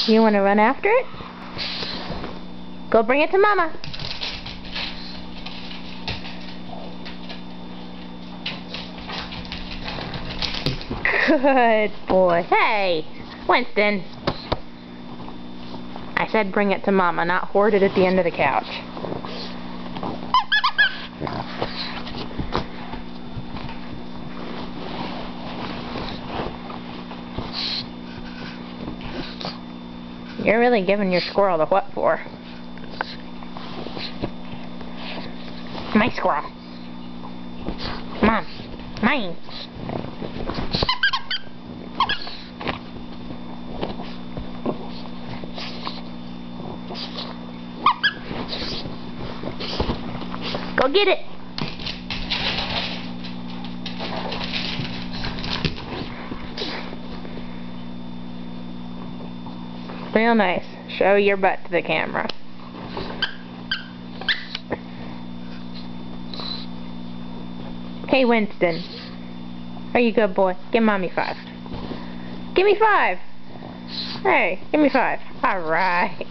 You want to run after it? Go bring it to Mama. Good boy. Hey, Winston. I said bring it to Mama, not hoard it at the end of the couch. You're really giving your squirrel the what for? My squirrel. Come on. Mine. Go get it. Real nice. Show your butt to the camera. Hey, Winston. Are you a good boy? Give Mommy 5. Give me 5. Hey, give me 5. All right.